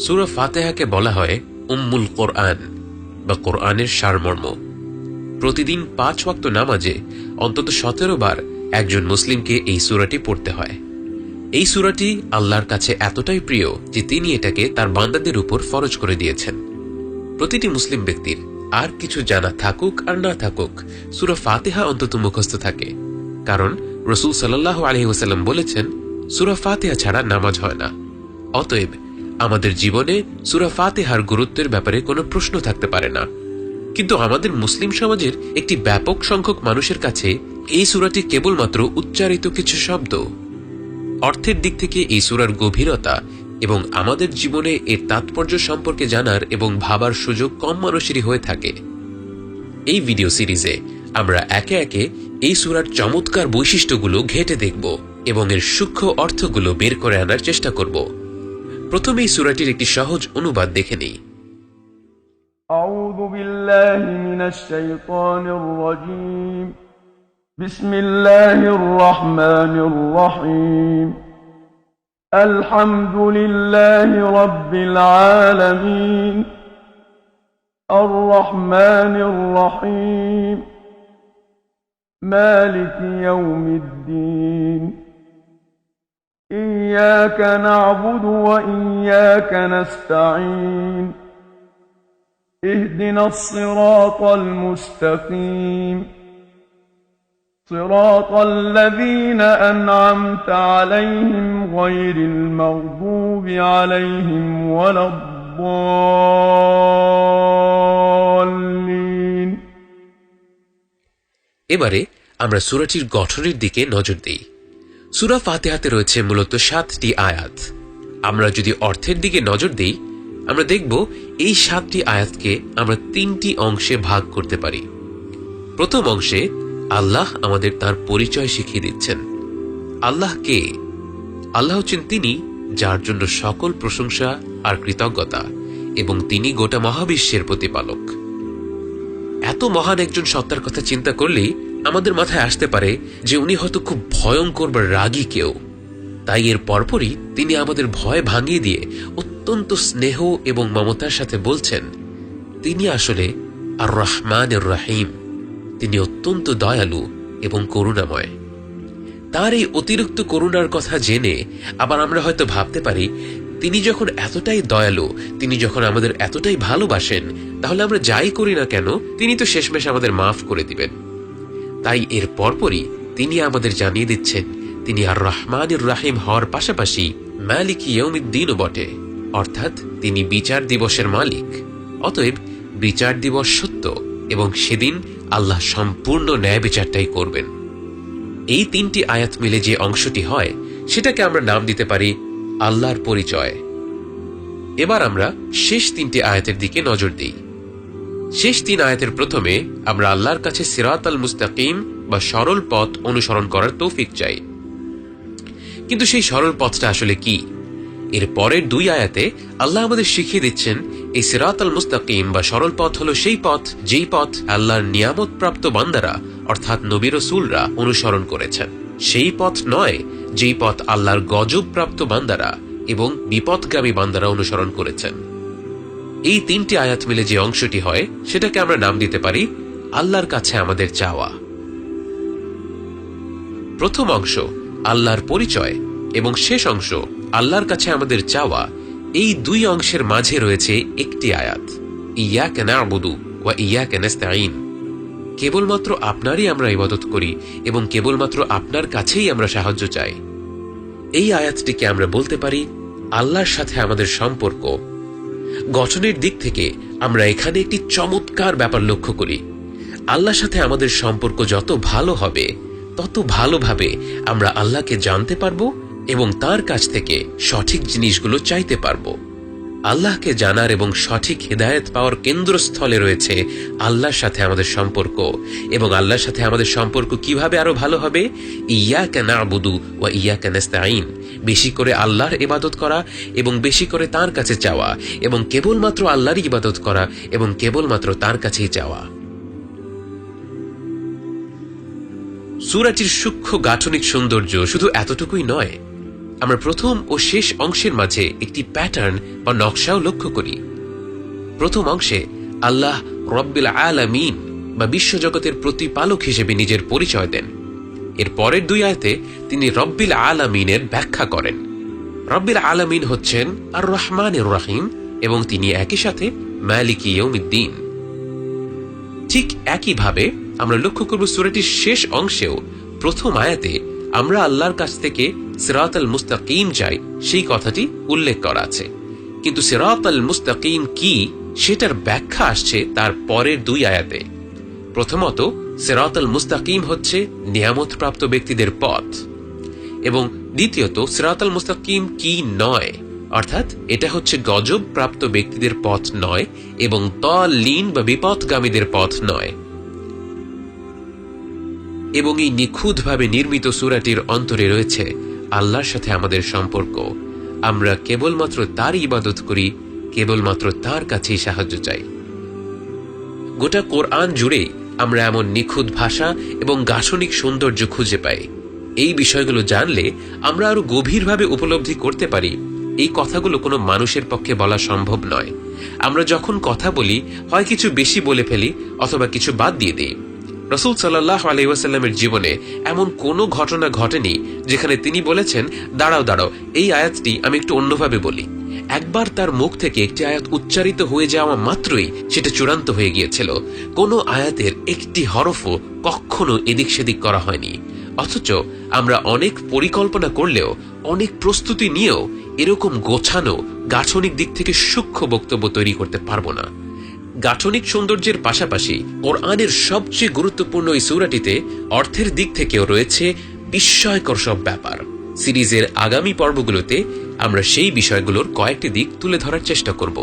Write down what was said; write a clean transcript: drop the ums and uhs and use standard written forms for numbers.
সূরা ফাতিহাকে বলা হয় উম্মুল কোরআন বা কোরআনের সারমর্ম। প্রতিদিন 5 ওয়াক্ত নামাজে অন্তত 17 বার একজন মুসলিমকে এই সূরাটি পড়তে হয়। এই সূরাটি আল্লাহর কাছে এতটাই প্রিয় যে তিনি এটাকে তার বান্দাদের উপর ফরজ করে দিয়েছেন। প্রতিটি মুসলিম ব্যক্তির আর কিছু জানা থাকুক আর না থাকুক, সূরা ফাতিহা অন্তত মুখস্থ থাকে, কারণ রাসূল সাল্লাল্লাহু আলাইহি ওয়াসাল্লাম বলেছেন, সূরা ফাতিহা ছাড়া নামাজ হয় না। অতএব আমাদের জীবনে সূরা ফাতিহার গুরুত্বের ব্যাপারে কোনো প্রশ্ন থাকতে পারে না। কিন্তু আমাদের মুসলিম সমাজের একটি ব্যাপক সংখ্যক মানুষের কাছে এই সূরাটি কেবলমাত্র উচ্চারিত কিছু শব্দ। অর্থের দিক থেকে এই সূরার গভীরতা এবং আমাদের জীবনে এর তাৎপর্য সম্পর্কে জানার এবং ভাবার সুযোগ কম মানুষেরই হয়ে থাকে। এই ভিডিও সিরিজে আমরা একে একে এই সূরার চমৎকার বৈশিষ্ট্যগুলো ঘেঁটে দেখব এবং এর সূক্ষ্ম অর্থগুলো বের করে আনার চেষ্টা করব। প্রথমে এই সূরাটির একটি সহজ অনুবাদ দেখে নিই। أعوذ بالله من الشيطان الرجيم. بسم الله الرحمن الرحيم. الحمد لله رب العالمين. الرحمن الرحيم. مالك يوم الدين. إياك نعبد وإياك نستعين. اهدنا الصراط المستقيم. صراط الذين أنعمت عليهم غير المغضوب عليهم ولا الضالين. এবারে আমরা সূরাটির গঠনের দিকে নজর দেই। সূরা ফাতিহাতে রয়েছে মূলত 7টি আয়াত। আমরা যদি অর্থের দিকে নজর দেই, আমরা দেখব এই 7টি আয়াতকে আমরা 3টি অংশে ভাগ করতে পারি। প্রথম অংশে আল্লাহ আমাদের তার পরিচয় শিখিয়ে দিচ্ছেন। আল্লাহ কে? আল্লাহ হচ্ছেন তিনি যার জন্য সকল প্রশংসা আর কৃতজ্ঞতা, এবং তিনি গোটা মহাবিশ্বের প্রতিপালক। এত মহান একজন সত্তার কথা চিন্তা করলেই আমাদের মাথায় আসতে পারে যে উনি হয়তো খুব ভয়ঙ্কর বা রাগী কেউ। তাই এর পরপরই তিনি আমাদের ভয় ভাঙিয়ে দিয়ে অত্যন্ত স্নেহ এবং মমতার সাথে বলছেন তিনি আসলে আর রহমানুর রহিম, তিনি অত্যন্ত দয়ালু এবং করুণাময়। তার এই অতিরিক্ত করুণার কথা জেনে আবার আমরা হয়তো ভাবতে পারি, তিনি যখন এতটাই দয়ালু, তিনি যখন আমাদের এতটাই ভালোবাসেন, তাহলে আমরা যাই করি না কেন তিনি তো শেষমেশ আমাদের মাফ করে দিবেন। তাই এর পরপরই তিনি আমাদের জানিয়ে দিচ্ছেন তিনি আর রহমানুর রহিম হওয়ার পাশাপাশি মালিক ইয়াউমিদ্দিনও বটে, অর্থাৎ তিনি বিচার দিবসের মালিক। অতএব বিচার দিবস সত্য এবং সেদিন আল্লাহ সম্পূর্ণ ন্যায় বিচারটাই করবেন। এই 3টি আয়াত মিলে যে অংশটি হয় সেটাকে আমরা নাম দিতে পারি আল্লাহর পরিচয়। এবার আমরা শেষ 3টি আয়াতের দিকে নজর দিই। শেষ 3 আয়াতের প্রথমে আমরা আল্লাহর কাছে সিরাতাল মুস্তাকিম বা সরল পথ অনুসরণ করার তৌফিক চাই। কিন্তু সেই সরল পথটা আসলে কি? এর পরের 2 আয়াতে আল্লাহ আমাদের শিখিয়ে দিচ্ছেন এই সিরাতাল মুস্তাকিম বা সরল পথ হলো সেই পথ যেই পথ আল্লাহর নিয়ামত প্রাপ্ত বান্দারা অর্থাৎ নবী রাসূলরা অনুসরণ করেছেন। সেই পথ নয় যেই পথ আল্লাহর গজব প্রাপ্ত বান্দারা এবং বিপদগামী বান্দারা অনুসরণ করেছেন। এই 3টি আয়াত মিলে যে অংশটি হয় সেটাকে আমরা নাম দিতে পারি আল্লাহর কাছে আমাদের চাওয়া। প্রথম অংশ আল্লাহর পরিচয় এবং শেষ অংশ আল্লাহর কাছে আমাদের চাওয়া, এই 2 অংশের মাঝে রয়েছে একটি আয়াত, ইয়াকা না'বুদু ওয়া ইয়াকা নাস্তাঈন। কেবলমাত্র আপনারই আমরা ইবাদত করি এবং কেবলমাত্র আপনার কাছেই আমরা সাহায্য চাই। এই আয়াতটিকে আমরা বলতে পারি আল্লাহর সাথে আমাদের সম্পর্ক। গঠনের দিক থেকে আমরা এখানে একটি চমৎকার ব্যাপার লক্ষ্য করি। আল্লাহর সাথে আমাদের সম্পর্ক যত ভালো হবে তত ভালোভাবে আমরা আল্লাহকে জানতে পারবো এবং তার কাছ থেকে সঠিক জিনিসগুলো চাইতে পারবো। আল্লাহকে জানার এবং সঠিক হিদায়াত পাওয়ার কেন্দ্রস্থলে রয়েছে আল্লাহর সাথে আমাদের সম্পর্ক। এবং আল্লাহর সাথে আমাদের সম্পর্ক কিভাবে আরো ভালো হবে? ইয়াকা না'বুদু ওয়া ইয়াকা নাস্তাঈন, বেশি করে আল্লাহর ইবাদত করা এবং বেশি করে তার কাছে চাওয়া, এবং কেবলমাত্র আল্লাহরই ইবাদত করা এবং কেবলমাত্র তার কাছেই চাওয়া। সূরাটির সূক্ষ্ম গাঠনিক সৌন্দর্য শুধু এতটুকুই নয়, আমরা প্রথম ও শেষ অংশের মাঝে একটি প্যাটার্ন বা নকশাও লক্ষ্য করি। প্রথম অংশে আল্লাহ রব্বিল আলামিন বা বিশ্বজগতের প্রতিপালক হিসেবে নিজের পরিচয় দেন। এর পরের দুই আয়াতে তিনি রব্বিল আলামিনের ব্যাখ্যা করেন। রব্বিল আলামিন হচ্ছেন আর রহমানির রহিম এবং তিনি একই সাথে মালিকি ইয়াউমিদ্দিন। ঠিক একইভাবে আমরা লক্ষ্য করব সূরাটির শেষ অংশেও প্রথম আয়াতে আমরা আল্লাহর কাছ থেকে সিরাতাল মুস্তাকিম চাই সেই কথাটি উল্লেখ করা আছে, কিন্তু সিরাতাল মুস্তাকিম কি সেটার ব্যাখ্যা আসছে তার পরের দুই আয়াতে। প্রথমত, সিরাতাল মুস্তাকিম হচ্ছে নিয়ামতপ্রাপ্ত ব্যক্তিদের পথ, এবং দ্বিতীয়ত সিরাতাল মুস্তাকিম কি নয়, অর্থাৎ এটা হচ্ছে গজব প্রাপ্ত ব্যক্তিদের পথ নয় এবং দাল্লিন বা বিপথগামীদের পথ নয়। এবং এই নিখুঁতভাবে নির্মিত সূরাটির অন্তরে রয়েছে আল্লাহর সাথে আমাদের সম্পর্ক। আমরা কেবলমাত্র তার ইবাদত করি, কেবলমাত্র তার কাছেই সাহায্য চাই। গোটা কোরআন জুড়েই আমরা এমন নিখুঁত ভাষা এবং গাঠনিক সৌন্দর্য খুঁজে পাই। এই বিষয়গুলো জানলে আমরা আরো গভীরভাবে উপলব্ধি করতে পারি এই কথাগুলো কোনো মানুষের পক্ষে বলা সম্ভব নয়। আমরা যখন কথা বলি হয় কিছু বেশি বলে ফেলি অথবা কিছু বাদ দিয়ে দিই। রাসূল সাল্লাল্লাহু আলাইহি ওয়াসাল্লামের জীবনে এমন কোনো ঘটনা ঘটেনি যেখানে তিনি বলেছেন, দাঁড়াও দাঁড়াও, এই আয়াতটি আমি একটু অন্যভাবে বলি। একবার তার মুখ থেকে একটি আয়াত উচ্চারিত হয়ে যাওয়া মাত্রই সেটা চূড়ান্ত হয়ে গিয়েছিল। কোনো আয়াতের একটি হরফও কখনো এদিক সেদিক করা হয়নি। অথচ আমরা অনেক পরিকল্পনা করলেও, অনেক প্রস্তুতি নিয়েও এরকম গোছানো গাঠনিক দিক থেকে সূক্ষ্ম বক্তব্য তৈরি করতে পারবো না। গাঠনিক সৌন্দর্যের পাশাপাশি কোরআনের সবচেয়ে গুরুত্বপূর্ণ এই সূরাটিতে অর্থের দিক থেকেও রয়েছে বিস্ময়কর সব ব্যাপার। সিরিজের আগামী পর্বগুলোতে আমরা সেই বিষয়গুলোর কয়েকটি দিক তুলে ধরার চেষ্টা করব।